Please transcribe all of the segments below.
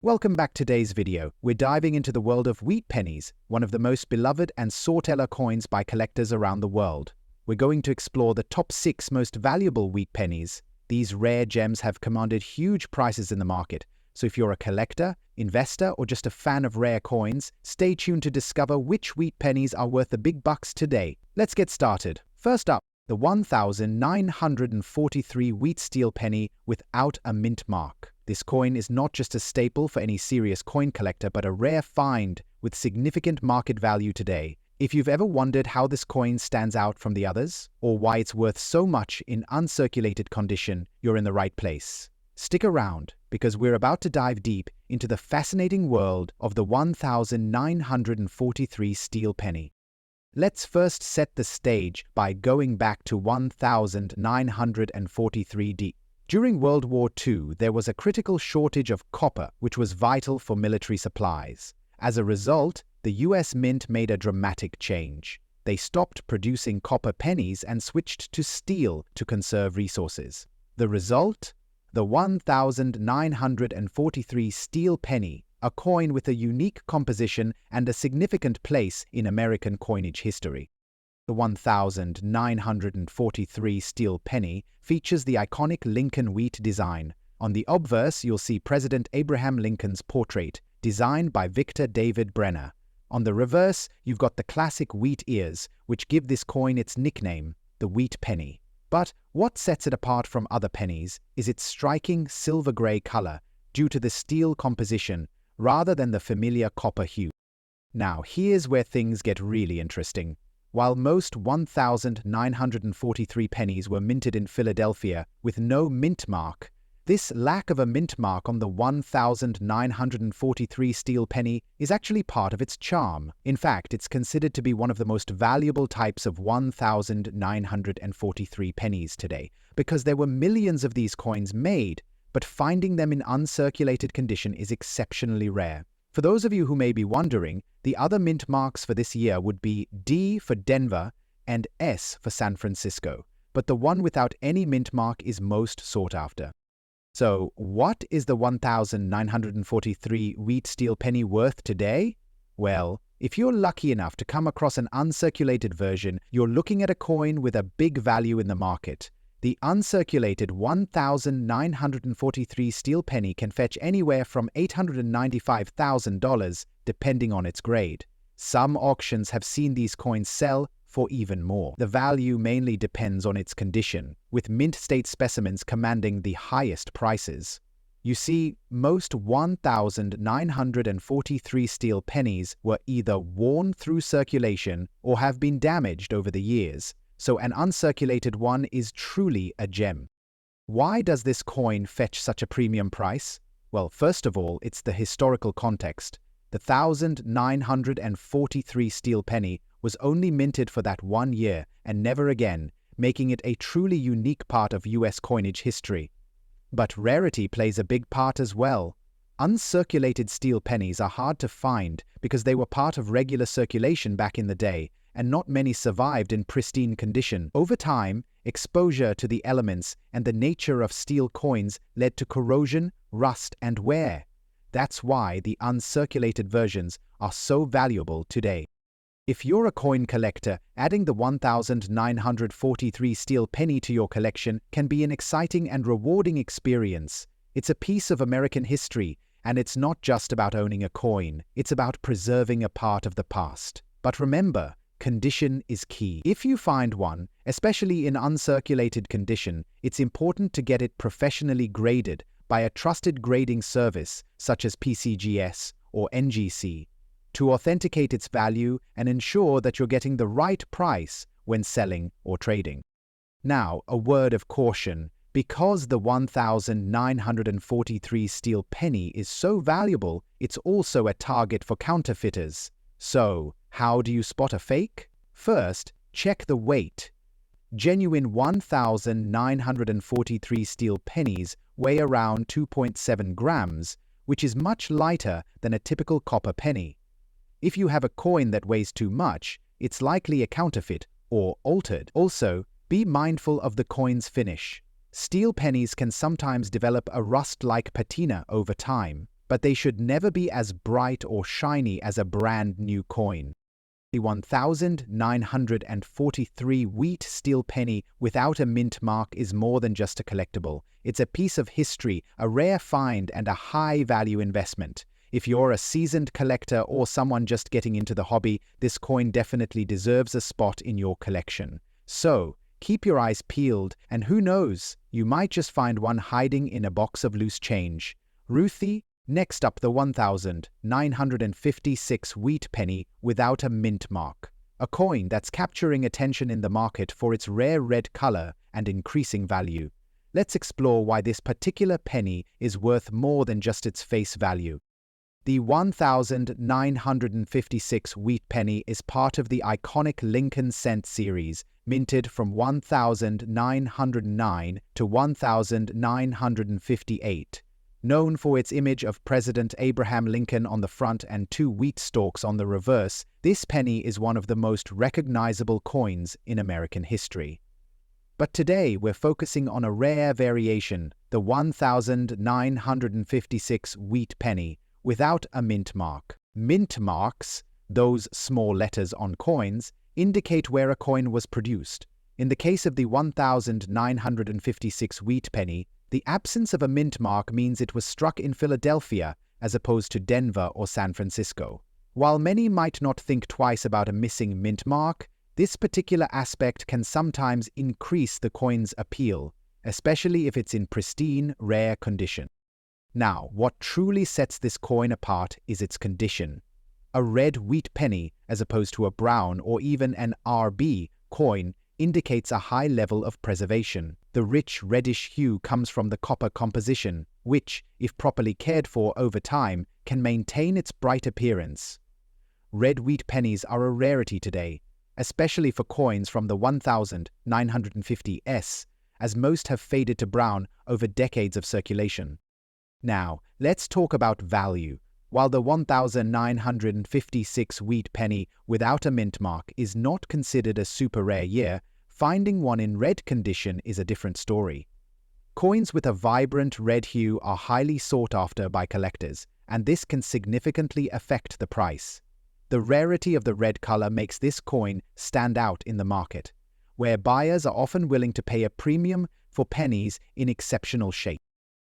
Welcome back to today's video. We're diving into the world of wheat pennies, one of the most beloved and sought-after coins by collectors around the world. We're going to explore the top 6 most valuable wheat pennies. These rare gems have commanded huge prices in the market, so if you're a collector, investor, or just a fan of rare coins, stay tuned to discover which wheat pennies are worth the big bucks today. Let's get started. First up, the 1943 wheat steel penny without a mint mark. This coin is not just a staple for any serious coin collector, but a rare find with significant market value today. If you've ever wondered how this coin stands out from the others, or why it's worth so much in uncirculated condition, you're in the right place. Stick around, because we're about to dive deep into the fascinating world of the 1943 steel penny. Let's first set the stage by going back to 1943 D. During World War II, there was a critical shortage of copper, which was vital for military supplies. As a result, the US Mint made a dramatic change. They stopped producing copper pennies and switched to steel to conserve resources. The result? The 1943 steel penny, a coin with a unique composition and a significant place in American coinage history. The 1943 steel penny features the iconic Lincoln wheat design. On the obverse, you'll see President Abraham Lincoln's portrait, designed by Victor David Brenner. On the reverse, you've got the classic wheat ears, which give this coin its nickname, the wheat penny. But what sets it apart from other pennies is its striking silver-gray color due to the steel composition rather than the familiar copper hue. Now, here's where things get really interesting. While most 1943 pennies were minted in Philadelphia with no mint mark, this lack of a mint mark on the 1943 steel penny is actually part of its charm. In fact, it's considered to be one of the most valuable types of 1943 pennies today, because there were millions of these coins made, but finding them in uncirculated condition is exceptionally rare. For those of you who may be wondering, the other mint marks for this year would be D for Denver and S for San Francisco, but the one without any mint mark is most sought after. So, what is the 1943 wheat steel penny worth today? Well, if you're lucky enough to come across an uncirculated version, you're looking at a coin with a big value in the market. The uncirculated 1943 steel penny can fetch anywhere from $895,000 depending on its grade. Some auctions have seen these coins sell for even more. The value mainly depends on its condition, with mint state specimens commanding the highest prices. You see, most 1943 steel pennies were either worn through circulation or have been damaged over the years, so an uncirculated one is truly a gem. Why does this coin fetch such a premium price? Well, first of all, it's the historical context. The 1943 steel penny was only minted for that 1 year and never again, making it a truly unique part of US coinage history. But rarity plays a big part as well. Uncirculated steel pennies are hard to find because they were part of regular circulation back in the day, and not many survived in pristine condition. Over time, exposure to the elements and the nature of steel coins led to corrosion, rust, and wear. That's why the uncirculated versions are so valuable today. If you're a coin collector, adding the 1943 steel penny to your collection can be an exciting and rewarding experience. It's a piece of American history, and it's not just about owning a coin, it's about preserving a part of the past. But remember, condition is key. If you find one, especially in uncirculated condition, it's important to get it professionally graded by a trusted grading service such as PCGS or NGC to authenticate its value and ensure that you're getting the right price when selling or trading. Now, a word of caution. Because the 1943 steel penny is so valuable, it's also a target for counterfeiters. So, how do you spot a fake? First, check the weight. Genuine 1943 steel pennies weigh around 2.7 grams, which is much lighter than a typical copper penny. If you have a coin that weighs too much, it's likely a counterfeit or altered. Also, be mindful of the coin's finish. Steel pennies can sometimes develop a rust-like patina over time. but they should never be as bright or shiny as a brand new coin. The 1943 wheat steel penny without a mint mark is more than just a collectible. It's a piece of history, a rare find, and a high-value investment. If you're a seasoned collector or someone just getting into the hobby, this coin definitely deserves a spot in your collection. So, keep your eyes peeled, and who knows, you might just find one hiding in a box of loose change. Ruthie, next up, the 1956 wheat penny without a mint mark. A coin that's capturing attention in the market for its rare red color and increasing value. Let's explore why this particular penny is worth more than just its face value. The 1956 wheat penny is part of the iconic Lincoln cent series, minted from 1909 to 1958. Known for its image of President Abraham Lincoln on the front and two wheat stalks on the reverse, this penny is one of the most recognizable coins in American history. But today we're focusing on a rare variation, the 1956 wheat penny, without a mint mark. Mint marks, those small letters on coins, indicate where a coin was produced. In the case of the 1956 wheat penny, the absence of a mint mark means it was struck in Philadelphia as opposed to Denver or San Francisco. While many might not think twice about a missing mint mark, this particular aspect can sometimes increase the coin's appeal, especially if it's in pristine, rare condition. Now, what truly sets this coin apart is its condition. A red wheat penny, as opposed to a brown or even an RB coin, indicates a high level of preservation. The rich reddish hue comes from the copper composition, which, if properly cared for over time, can maintain its bright appearance. Red wheat pennies are a rarity today, especially for coins from the 1950s, as most have faded to brown over decades of circulation. Now, let's talk about value. While the 1956 wheat penny without a mint mark is not considered a super rare year, finding one in red condition is a different story. Coins with a vibrant red hue are highly sought after by collectors, and this can significantly affect the price. The rarity of the red color makes this coin stand out in the market, where buyers are often willing to pay a premium for pennies in exceptional shape.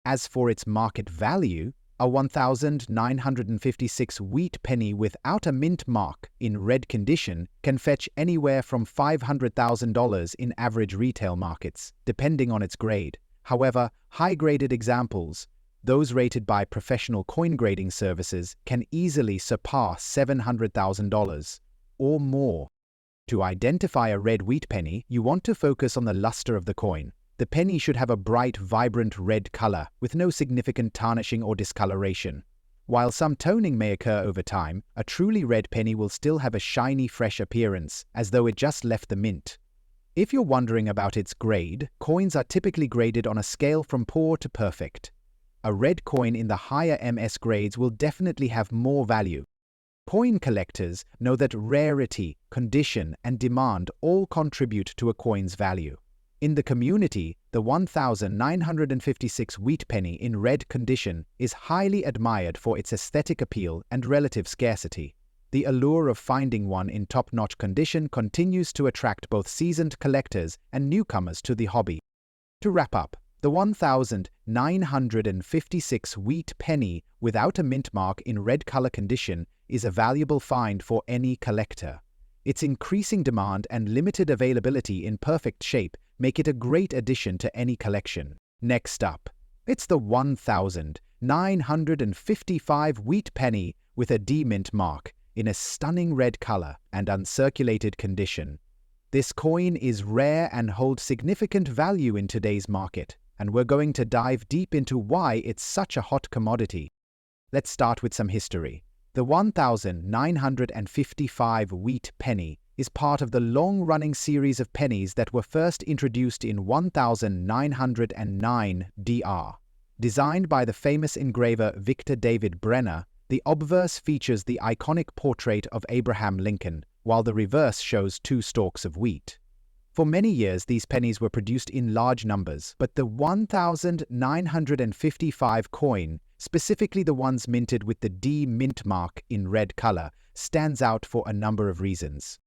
As for its market value, a 1956 wheat penny without a mint mark in red condition can fetch anywhere from $500,000 in average retail markets, depending on its grade. However, high-graded examples, those rated by professional coin grading services, can easily surpass $700,000 or more. To identify a red wheat penny, you want to focus on the luster of the coin. The penny should have a bright, vibrant red color with no significant tarnishing or discoloration. While some toning may occur over time, a truly red penny will still have a shiny, fresh appearance, as though it just left the mint. If you're wondering about its grade, coins are typically graded on a scale from poor to perfect. A red coin in the higher MS grades will definitely have more value. Coin collectors know that rarity, condition, and demand all contribute to a coin's value. In the community, the 1956 wheat penny in red condition is highly admired for its aesthetic appeal and relative scarcity. The allure of finding one in top-notch condition continues to attract both seasoned collectors and newcomers to the hobby. To wrap up, the 1956 wheat penny without a mint mark in red color condition is a valuable find for any collector. Its increasing demand and limited availability in perfect shape make it a great addition to any collection. Next up, it's the 1955 wheat penny with a D-mint mark in a stunning red color and uncirculated condition. This coin is rare and holds significant value in today's market, and we're going to dive deep into why it's such a hot commodity. Let's start with some history. The 1955 wheat penny is part of the long-running series of pennies that were first introduced in 1909 DR. Designed by the famous engraver Victor David Brenner, the obverse features the iconic portrait of Abraham Lincoln, while the reverse shows two stalks of wheat. For many years, these pennies were produced in large numbers, but the 1955 coin specifically the ones minted with the D mint mark in red color, stands out for a number of reasons.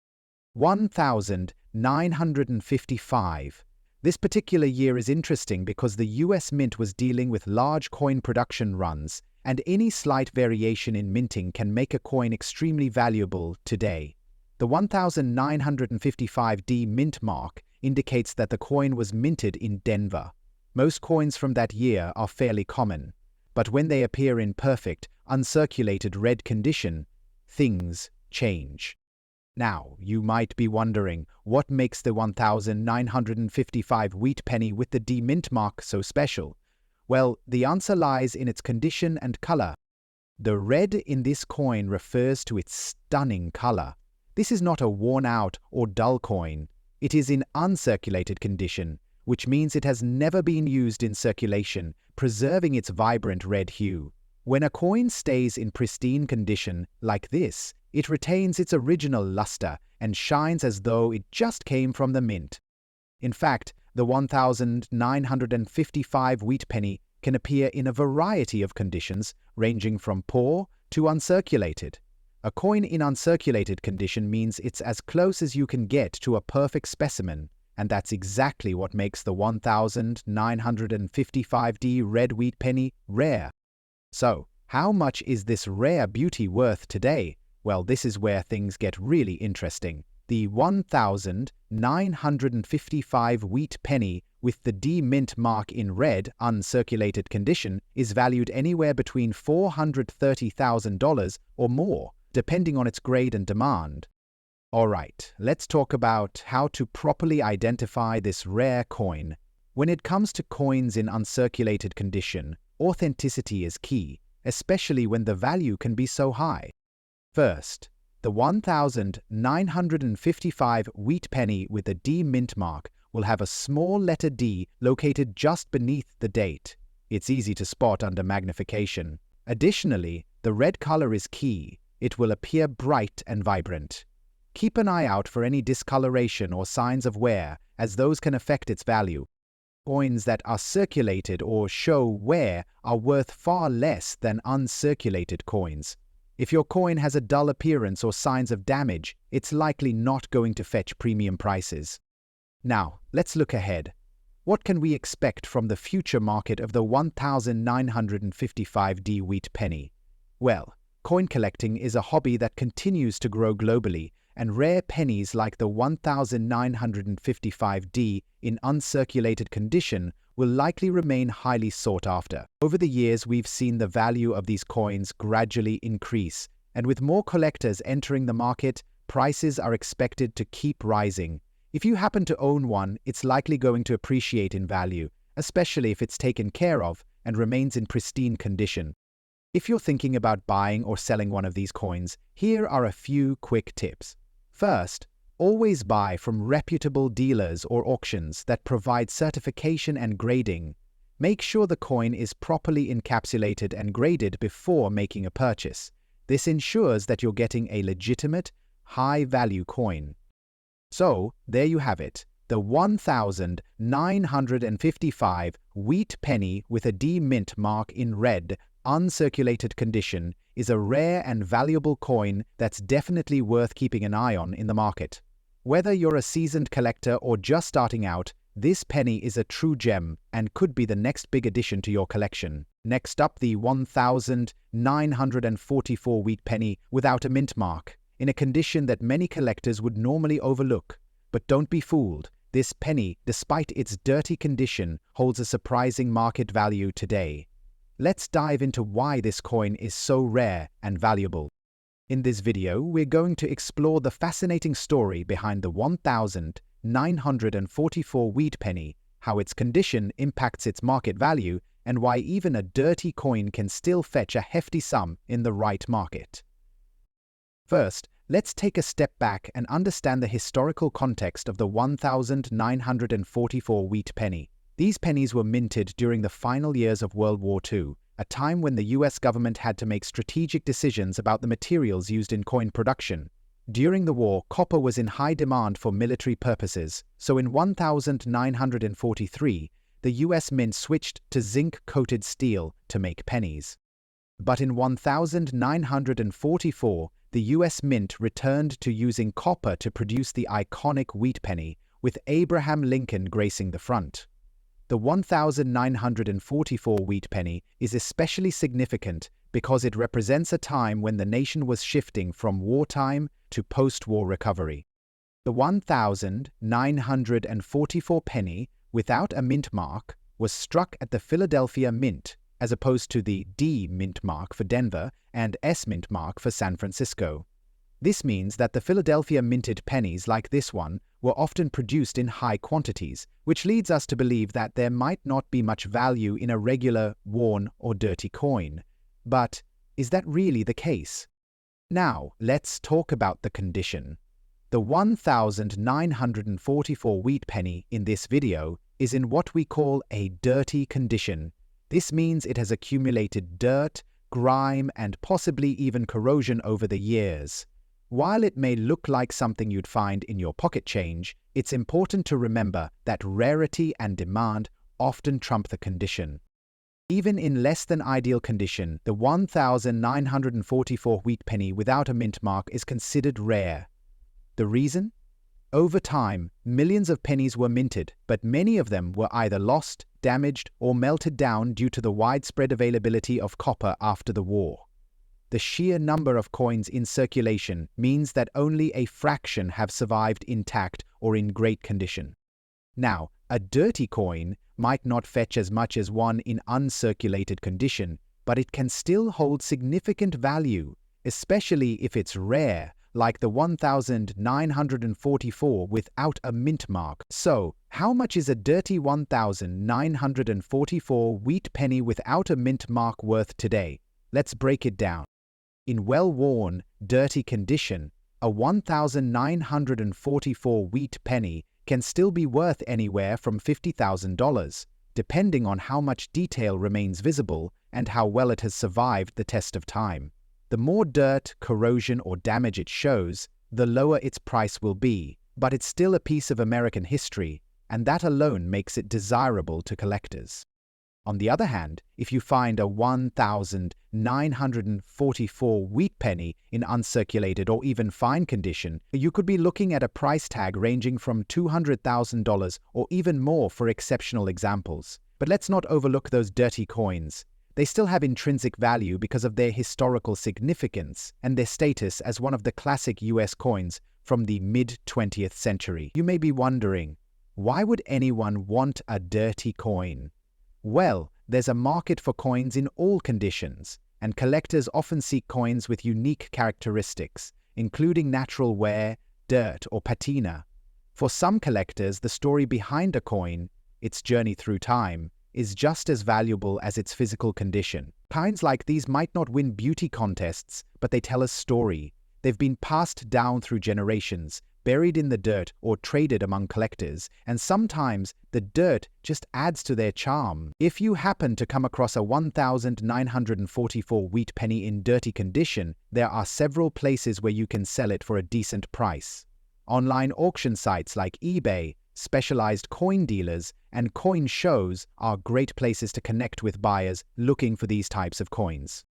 1955. This particular year is interesting because the US Mint was dealing with large coin production runs, and any slight variation in minting can make a coin extremely valuable today. The 1955D mint mark indicates that the coin was minted in Denver. Most coins from that year are fairly common, but when they appear in perfect, uncirculated red condition, things change. Now, you might be wondering, what makes the 1955 wheat penny with the D mint mark so special? Well, the answer lies in its condition and color. The red in this coin refers to its stunning color. This is not a worn-out or dull coin. It is in uncirculated condition, which means it has never been used in circulation, preserving its vibrant red hue. When a coin stays in pristine condition like this, it retains its original luster and shines as though it just came from the mint. In fact, the 1955 wheat penny can appear in a variety of conditions, ranging from poor to uncirculated. A coin in uncirculated condition means it's as close as you can get to a perfect specimen, and that's exactly what makes the 1955D red wheat penny rare. So, how much is this rare beauty worth today? Well, this is where things get really interesting. The 1955 wheat penny with the D mint mark in red, uncirculated condition, is valued anywhere between $430,000 or more, depending on its grade and demand. Alright, let's talk about how to properly identify this rare coin. When it comes to coins in uncirculated condition, authenticity is key, especially when the value can be so high. First, the 1955 wheat penny with a D mint mark will have a small letter D located just beneath the date. It's easy to spot under magnification. Additionally, the red color is key. It will appear bright and vibrant. Keep an eye out for any discoloration or signs of wear, as those can affect its value. Coins that are circulated or show wear are worth far less than uncirculated coins. If your coin has a dull appearance or signs of damage, it's likely not going to fetch premium prices. Now, let's look ahead. What can we expect from the future market of the 1955D wheat penny? Well, coin collecting is a hobby that continues to grow globally, and rare pennies like the 1955D in uncirculated condition will likely remain highly sought after. Over the years, we've seen the value of these coins gradually increase, and with more collectors entering the market, prices are expected to keep rising. If you happen to own one, it's likely going to appreciate in value, especially if it's taken care of and remains in pristine condition. If you're thinking about buying or selling one of these coins, here are a few quick tips. First, always buy from reputable dealers or auctions that provide certification and grading. Make sure the coin is properly encapsulated and graded before making a purchase. This ensures that you're getting a legitimate, high-value coin. So, there you have it, the 1955 wheat penny with a D mint mark in red, uncirculated condition is a rare and valuable coin that's definitely worth keeping an eye on in the market. Whether you're a seasoned collector or just starting out, this penny is a true gem and could be the next big addition to your collection. Next up, the 1944 wheat penny without a mint mark, in a condition that many collectors would normally overlook. But don't be fooled. This penny, despite its dirty condition, holds a surprising market value today. Let's dive into why this coin is so rare and valuable. In this video, we're going to explore the fascinating story behind the 1944 wheat penny, how its condition impacts its market value, and why even a dirty coin can still fetch a hefty sum in the right market. First, let's take a step back and understand the historical context of the 1944 wheat penny. These pennies were minted during the final years of World War II, a time when the US government had to make strategic decisions about the materials used in coin production. During the war, copper was in high demand for military purposes, so in 1943, the US Mint switched to zinc-coated steel to make pennies. But in 1944, the US Mint returned to using copper to produce the iconic wheat penny, with Abraham Lincoln gracing the front. The 1944 wheat penny is especially significant because it represents a time when the nation was shifting from wartime to post-war recovery. The 1944 penny, without a mint mark, was struck at the Philadelphia Mint, as opposed to the D mint mark for Denver and S mint mark for San Francisco. This means that the Philadelphia minted pennies like this one were often produced in high quantities, which leads us to believe that there might not be much value in a regular, worn, or dirty coin. But is that really the case? Now, let's talk about the condition. The 1944 wheat penny in this video is in what we call a dirty condition. This means it has accumulated dirt, grime, and possibly even corrosion over the years. While it may look like something you'd find in your pocket change, it's important to remember that rarity and demand often trump the condition. Even in less than ideal condition, the 1944 wheat penny without a mint mark is considered rare. The reason? Over time, millions of pennies were minted, but many of them were either lost, damaged, or melted down due to the widespread availability of copper after the war. The sheer number of coins in circulation means that only a fraction have survived intact or in great condition. Now, a dirty coin might not fetch as much as one in uncirculated condition, but it can still hold significant value, especially if it's rare, like the 1944 without a mint mark. So, how much is a dirty 1944 wheat penny without a mint mark worth today? Let's break it down. In well-worn, dirty condition, a 1944 wheat penny can still be worth anywhere from $50,000, depending on how much detail remains visible and how well it has survived the test of time. The more dirt, corrosion, or damage it shows, the lower its price will be, but it's still a piece of American history, and that alone makes it desirable to collectors. On the other hand, if you find a 1944 wheat penny in uncirculated or even fine condition, you could be looking at a price tag ranging from $200,000 or even more for exceptional examples. But let's not overlook those dirty coins. They still have intrinsic value because of their historical significance and their status as one of the classic US coins from the mid-20th century. You may be wondering, why would anyone want a dirty coin? Well, there's a market for coins in all conditions, and collectors often seek coins with unique characteristics, including natural wear, dirt, or patina. For some collectors, the story behind a coin, its journey through time, is just as valuable as its physical condition. Coins like these might not win beauty contests, but they tell a story. They've been passed down through generations, buried in the dirt, or traded among collectors, and sometimes the dirt just adds to their charm. If you happen to come across a 1944 wheat penny in dirty condition, there are several places where you can sell it for a decent price. Online auction sites like eBay, specialized coin dealers, and coin shows are great places to connect with buyers looking for these types of coins.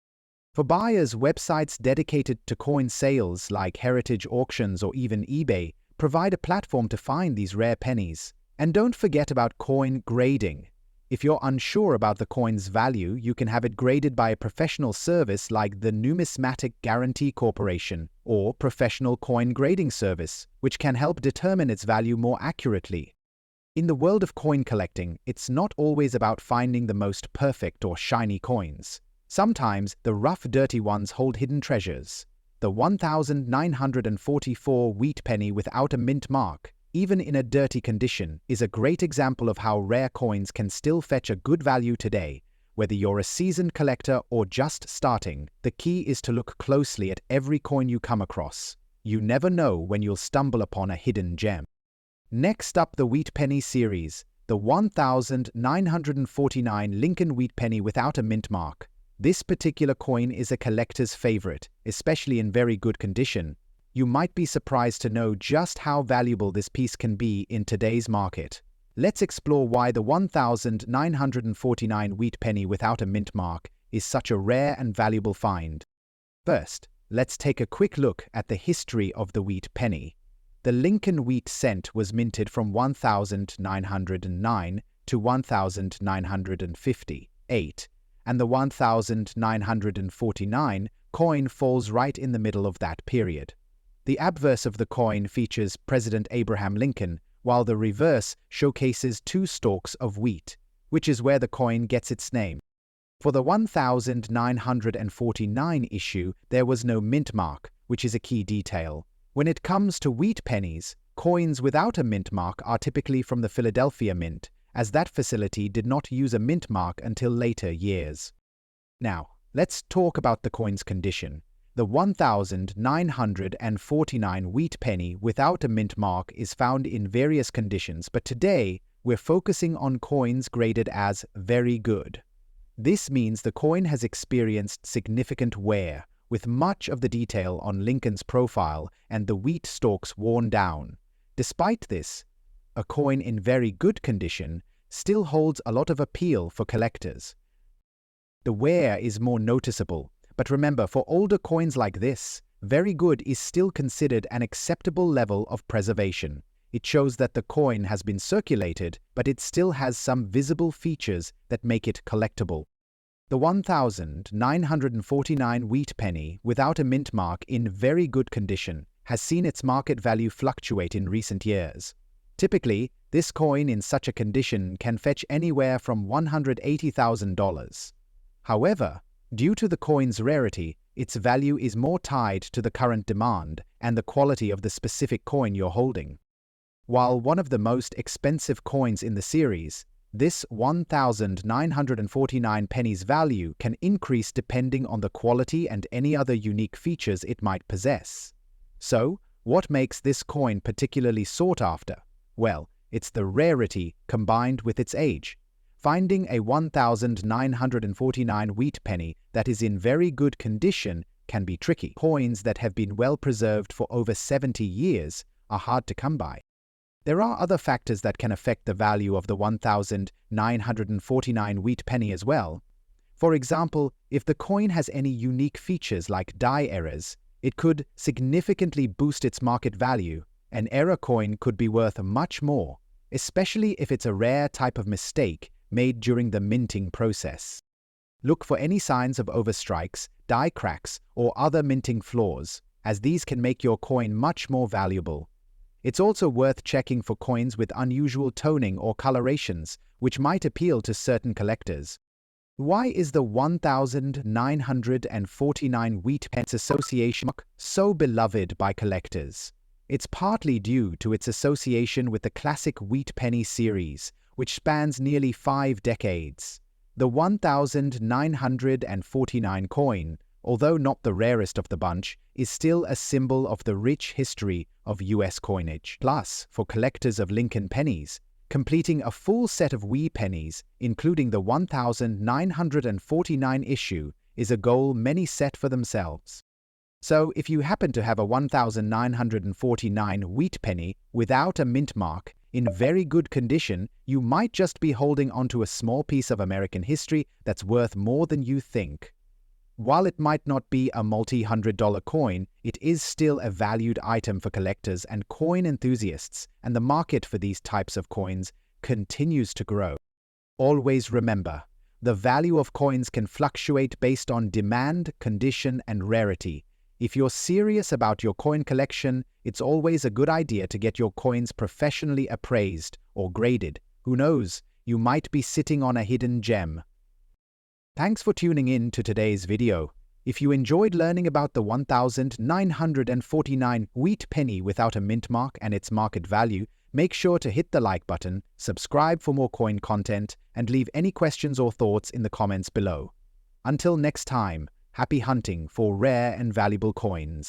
For buyers, websites dedicated to coin sales like Heritage Auctions or even eBay provide a platform to find these rare pennies. And don't forget about coin grading. If you're unsure about the coin's value, you can have it graded by a professional service like the Numismatic Guarantee Corporation or Professional Coin Grading Service, which can help determine its value more accurately. In the world of coin collecting, it's not always about finding the most perfect or shiny coins. Sometimes the rough, dirty ones hold hidden treasures. The 1944 wheat penny without a mint mark, even in a dirty condition, is a great example of how rare coins can still fetch a good value today. Whether you're a seasoned collector or just starting, the key is to look closely at every coin you come across. You never know when you'll stumble upon a hidden gem. Next up, the Wheat Penny series, the 1949 Lincoln wheat penny without a mint mark. This particular coin is a collector's favorite, especially in very good condition. You might be surprised to know just how valuable this piece can be in today's market. Let's explore why the 1949 wheat penny without a mint mark is such a rare and valuable find? First, let's take a quick look at the history of the wheat penny. The Lincoln wheat cent was minted from 1909 to 1958, and the 1949 coin falls right in the middle of that period. The obverse of the coin features President Abraham Lincoln, while the reverse showcases two stalks of wheat, which is where the coin gets its name. For the 1949 issue, there was no mint mark, which is a key detail. When it comes to wheat pennies, coins without a mint mark are typically from the Philadelphia Mint, as that facility did not use a mint mark until later years. Now, let's talk about the coin's condition. The 1949 wheat penny without a mint mark is found in various conditions, but today we're focusing on coins graded as very good. This means the coin has experienced significant wear, with much of the detail on Lincoln's profile and the wheat stalks worn down. Despite this, a coin in very good condition still holds a lot of appeal for collectors. The wear is more noticeable, but remember, for older coins like this, very good is still considered an acceptable level of preservation. It shows that the coin has been circulated, but it still has some visible features that make it collectible. The 1949 wheat penny without a mint mark in very good condition has seen its market value fluctuate in recent years. Typically, this coin in such a condition can fetch anywhere from $180,000. However, due to the coin's rarity, its value is more tied to the current demand and the quality of the specific coin you're holding. While one of the most expensive coins in the series, this 1949 penny's value can increase depending on the quality and any other unique features it might possess. So, what makes this coin particularly sought after? Well, it's the rarity combined with its age. Finding a 1949 wheat penny that is in very good condition can be tricky. Coins that have been well preserved for over 70 years are hard to come by. There are other factors that can affect the value of the 1949 wheat penny as well. For example, if the coin has any unique features like die errors, it could significantly boost its market value. An error coin could be worth much more, especially if it's a rare type of mistake made during the minting process. Look for any signs of overstrikes, die cracks, or other minting flaws, as these can make your coin much more valuable. It's also worth checking for coins with unusual toning or colorations, which might appeal to certain collectors. Why is the 1949 wheat penny association so beloved by collectors? It's partly due to its association with the classic wheat penny series, which spans nearly 5 decades. The 1949 coin, although not the rarest of the bunch, is still a symbol of the rich history of U.S. coinage. Plus, for collectors of Lincoln pennies, completing a full set of wheat pennies, including the 1949 issue, is a goal many set for themselves. So, if you happen to have a 1949 wheat penny without a mint mark, in very good condition, you might just be holding onto a small piece of American history that's worth more than you think. While it might not be a multi-$100 coin, it is still a valued item for collectors and coin enthusiasts, and the market for these types of coins continues to grow. Always remember, the value of coins can fluctuate based on demand, condition, and rarity. If you're serious about your coin collection, it's always a good idea to get your coins professionally appraised or graded. Who knows, you might be sitting on a hidden gem. Thanks for tuning in to today's video. If you enjoyed learning about the 1949 wheat penny without a mint mark and its market value, make sure to hit the like button, subscribe for more coin content, and leave any questions or thoughts in the comments below. Until next time, happy hunting for rare and valuable coins.